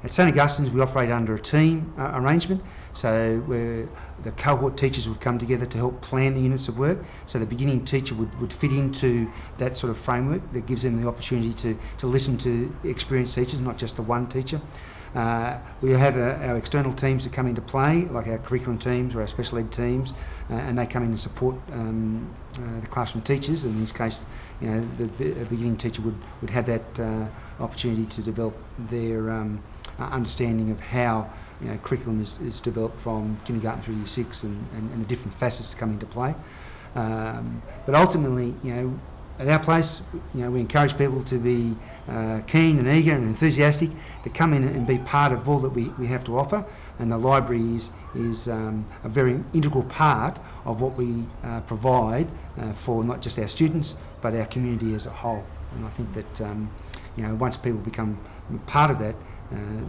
At St Augustine's we operate under a team arrangement, so where the cohort teachers would come together to help plan the units of work, so the beginning teacher would fit into that sort of framework that gives them the opportunity to listen to experienced teachers, not just the one teacher. We have our external teams that come into play, like our curriculum teams or our special ed teams, and they come in and support the classroom teachers. In this case, the beginning teacher would have that opportunity to develop their understanding of how curriculum is developed from kindergarten through year 6 and the different facets that come into play. But ultimately, at our place, we encourage people to be keen and eager and enthusiastic to come in and be part of all that we have to offer, and the library is a very integral part of what we provide for not just our students but our community as a whole. And I think that once people become part of that,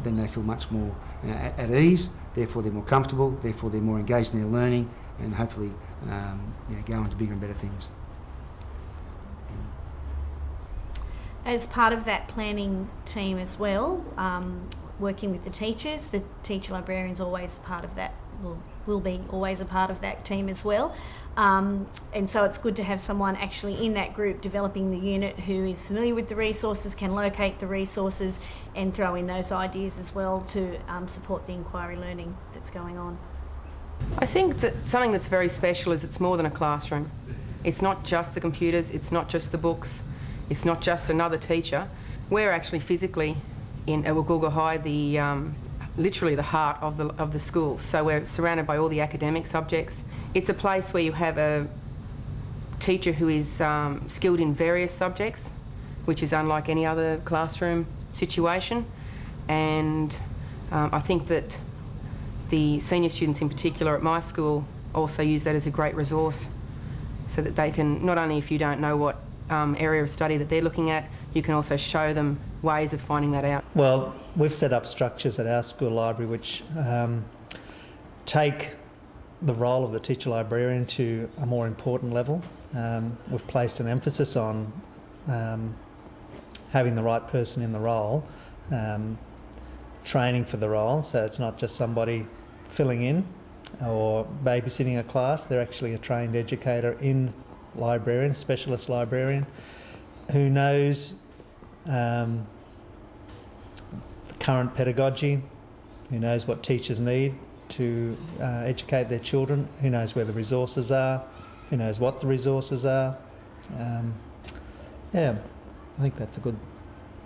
then they feel much more at ease, therefore they're more comfortable, therefore they're more engaged in their learning, and hopefully go on to bigger and better things. As part of that planning team as well, working with the teachers, the teacher librarian's always a part of that, will be always a part of that team as well. And so it's good to have someone actually in that group developing the unit who is familiar with the resources, can locate the resources and throw in those ideas as well to support the inquiry learning that's going on. I think that something that's very special is it's more than a classroom. It's not just the computers, it's not just the books, it's not just another teacher. We're actually physically in Woolgoolga High, literally the heart of the school. So we're surrounded by all the academic subjects. It's a place where you have a teacher who is skilled in various subjects, which is unlike any other classroom situation. And I think that the senior students in particular at my school also use that as a great resource, so that they can, not only if you don't know what area of study that they're looking at, you can also show them ways of finding that out. Well, we've set up structures at our school library which take the role of the teacher librarian to a more important level. We've placed an emphasis on having the right person in the role, training for the role, so it's not just somebody filling in or babysitting a class. They're actually a trained educator in librarian, specialist librarian, who knows the current pedagogy, who knows what teachers need to educate their children, who knows where the resources are, who knows what the resources are. Yeah, I think that's a good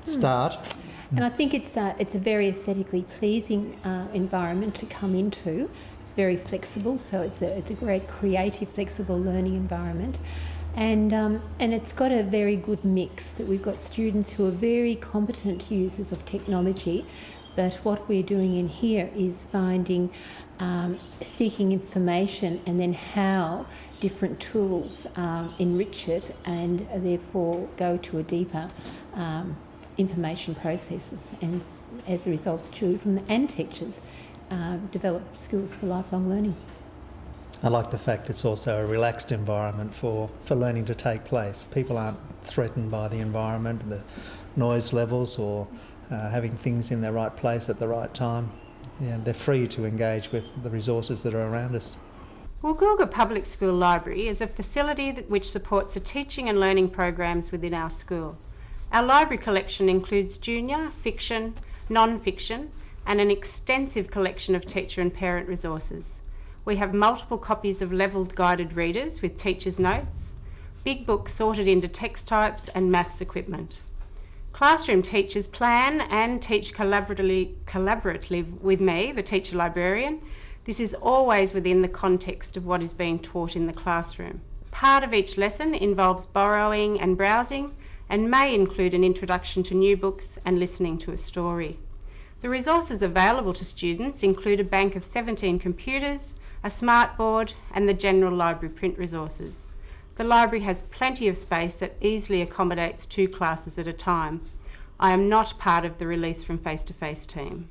start. And I think it's a very aesthetically pleasing environment to come into. It's very flexible, so it's a great creative, flexible learning environment. And it's got a very good mix, that we've got students who are very competent users of technology, but what we're doing in here is seeking information and then how different tools enrich it and therefore go to a deeper information processes, and as a result children and teachers develop skills for lifelong learning. I like the fact it's also a relaxed environment for learning to take place. People aren't threatened by the environment, the noise levels, or having things in their right place at the right time. Yeah, they're free to engage with the resources that are around us. Woolgoolga Public School Library is a facility which supports the teaching and learning programs within our school. Our library collection includes junior, fiction, non-fiction, and an extensive collection of teacher and parent resources. We have multiple copies of levelled guided readers with teachers' notes, big books sorted into text types and maths equipment. Classroom teachers plan and teach collaboratively with me, the teacher librarian. This is always within the context of what is being taught in the classroom. Part of each lesson involves borrowing and browsing, and may include an introduction to new books and listening to a story. The resources available to students include a bank of 17 computers, a smart board, and the general library print resources. The library has plenty of space that easily accommodates 2 classes at a time. I am not part of the Release from Face to Face team.